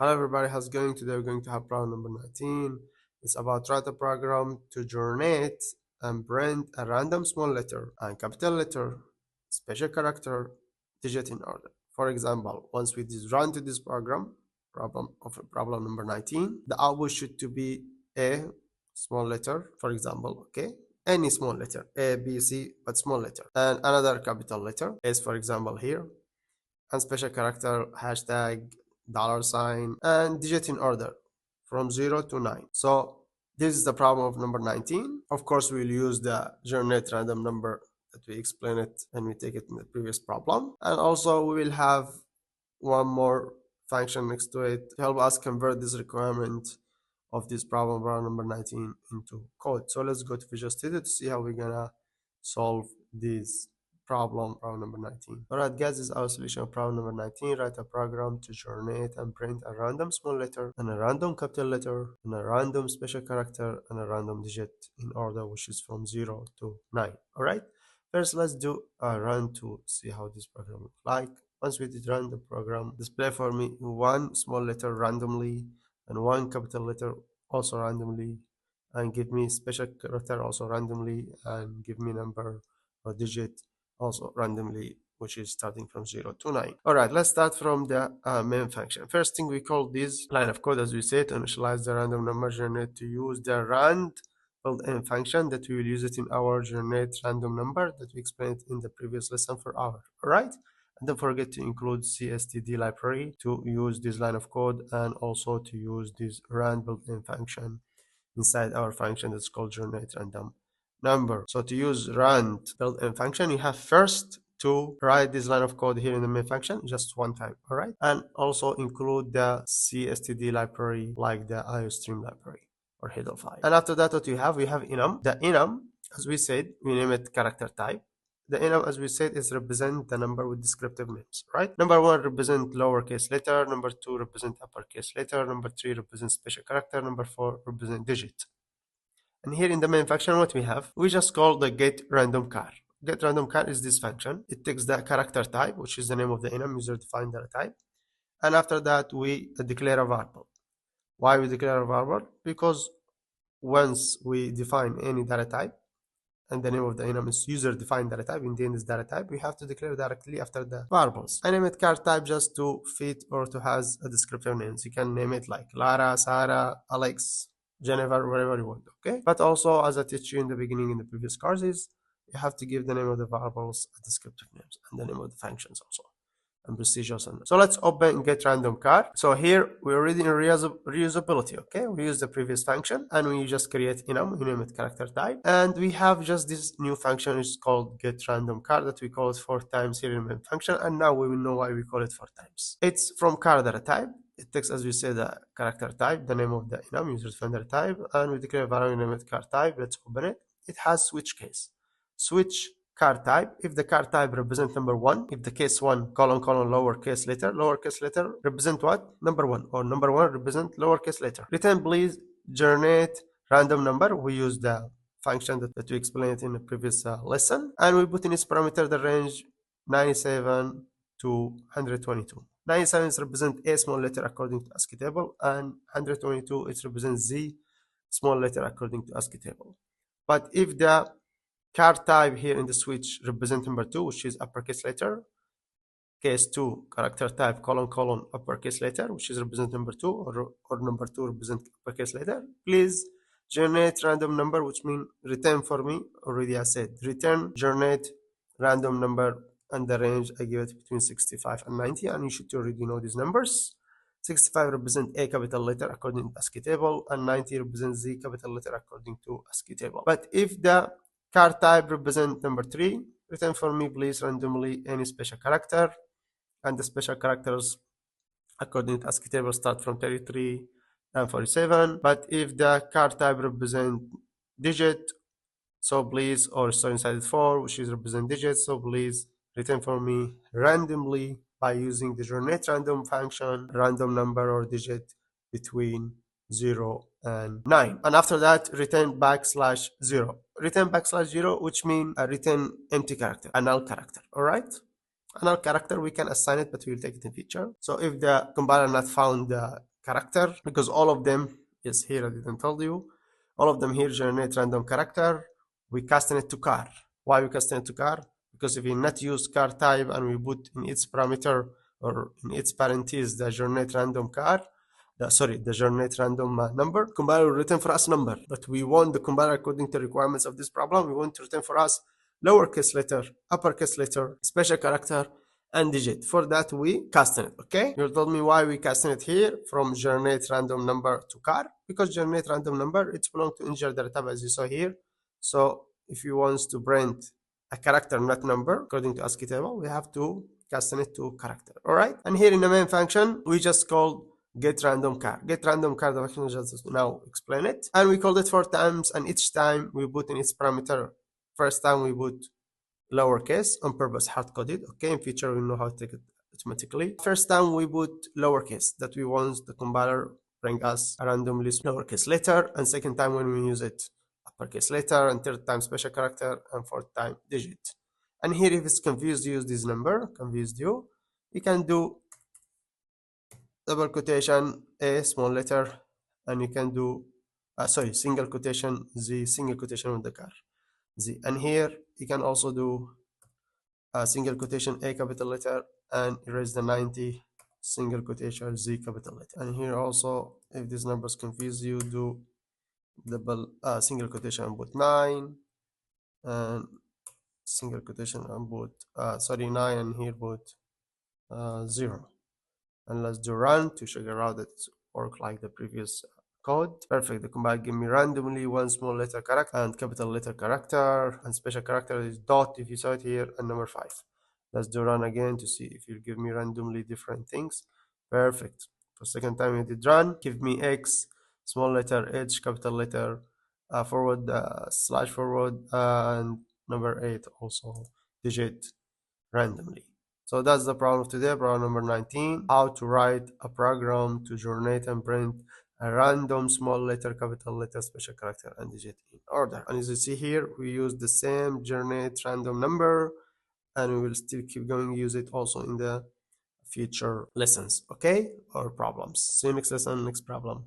Hello everybody, how's it going? Today we're going to have problem number 19. It's about write a program to generate and print a random small letter and capital letter, special character, digit in order. For example, once we run to this problem number 19, the output should to be a small letter, for example, okay? Any small letter, A, B, C, but small letter, and another capital letter, S for example here, and special character, hashtag, $, and digit in order from 0 to 9. So this is the problem of number 19. Of course, we'll use the generate random number that we explained it and we take it in the previous problem. And also we will have one more function next to it to help us convert this requirement of this problem number 19 into code. So let's go to Visual Studio to see how we're gonna solve this problem number 19. Alright guys, this is our solution of problem number 19. Write a program to generate and print a random small letter and a random capital letter and a random special character and a random digit in order, which is from 0 to 9. Alright, first let's do a run to see how this program looks like. Once we did run the program, display for me one small letter randomly and one capital letter also randomly, and give me special character also randomly, and give me number or digit also randomly, which is starting from 0 to 9. All right, let's start from the main function. First thing, we call this line of code, as we said, to initialize the random number generate to use the rand built-in function that we will use it in our generate random number that we explained in the previous lesson for our. All right. And don't forget to include cstd library to use this line of code, and also to use this rand built-in function inside our function that's called GenerateRandomNumber. So to use rand built-in function, you have first to write this line of code here in the main function just one time, all right? And also include the cstd library like the iostream library or header file. And after that, what we have enum. The enum, as we said, we name it character type. The enum, as we said, is represent the number with descriptive names, right? Number 1 represent lowercase letter, number 2 represent uppercase letter, number 3 represent special character, number 4 represent digit. And here in the main function, what we have, we just call the GetRandomChar. GetRandomChar is this function. It takes the character type, which is the name of the enum, user-defined data type. And after that, we declare a variable. Why we declare a variable? Because once we define any data type, and the name of the enum is user-defined data type, in the end is data type, we have to declare directly after the variables. I name it char type just to fit or to has a descriptive names. You can name it like Lara, Sarah, Alex, Jennifer, whatever you want, okay? But also, as I teach you in the beginning in the previous courses, you have to give the name of the variables a descriptive names and the name of the functions also, and procedures. And so let's open GetRandomChar. So here we're already in reusability, okay? We use the previous function and we just create enum, we name it character type, and we have just this new function which is called GetRandomChar that we call it 4 times here in the main function, and now we will know why we call it 4 times. It's from char data type. It takes, as we say, the character type, the name of the enum, user-defined data type, and we declare a variable name it char type. Let's open it. It has switch case. Switch char type. If the char type represent number 1, if the case 1 : lowercase letter represent what? Number 1, or number 1 represent lowercase letter. Return please generate random number. We use the function that we explained in the previous lesson, and we put in its parameter the range 97 to 122. 97 is represent a small letter according to ASCII table, and 122 it represents z small letter according to ASCII table. But if the char type here in the switch represent number 2, which is uppercase letter, case 2 character type : uppercase letter, which is represent number 2, or number 2 represent uppercase letter, please generate random number, which means return for me. Already I said return generate random number, and the range I give it between 65 and 90, and you should already know these numbers. 65 represent a capital letter according to ASCII table, and 90 represents z capital letter according to ASCII table. But if the char type represent number 3, return for me please randomly any special character, and the special characters according to ASCII table start from 33 and 47. But if the char type represent digit, so please, or store inside 4, which is represent digits, so please return for me randomly by using the generate random function, random number or digit between 0 and 9. And after that, return \0. Return \0, which means return empty character, a null character. All right? A null character, we can assign it, but we'll take it in future. So if the compiler not found the character, because all of them is here. I didn't tell you. All of them here generate random character. We cast it to char. Why we cast it to char? Because if we not use char type and we put in its parameter or in its parentheses the generate random char, the generate random number, compiler will return for us number. But we want the compiler, according to the requirements of this problem, we want to return for us lowercase letter, uppercase letter, special character, and digit. For that we casting it. Okay, you told me why we casting it here from generate random number to char, because generate random number, it's belong to integer data type, as you saw here. So if you want to print a character, not number, according to ASCII table, we have to casting it to character. All right, and here in the main function we just called GetRandomChar. GetRandomChar, the function just now explain it, and we called it 4 times, and each time we put in its parameter. First time we put lowercase on purpose, hard-coded. Okay, in future we know how to take it automatically. First time we put lowercase, that we want the compiler bring us a randomly lowercase letter, and second time when we use it uppercase letter, and third time special character, and fourth time digit. And here if it's confused you, use this number, confused you can do double quotation a small letter, and you can do single quotation z, single quotation with the char z, and here you can also do a single quotation a capital letter and erase the 90 single quotation z capital letter. And here also, if these numbers confuse you, do double single quotation and put 9, and single quotation and put 9, and here put 0. And let's do run to figure out that it work like the previous code. Perfect. The compiler give me randomly one small letter character and capital letter character, and special character is dot, if you saw it here, and number 5. Let's do run again to see if you give me randomly different things. Perfect. For second time you did run, give me x, small letter h, capital letter, forward slash forward, and number 8 also digit randomly. So that's the problem of today, problem number 19, how to write a program to generate and print a random small letter, capital letter, special character, and digit in order. And as you see here, we use the same generate random number, and we will still keep going use it also in the future lessons, okay, or problems. See you next lesson, next problem.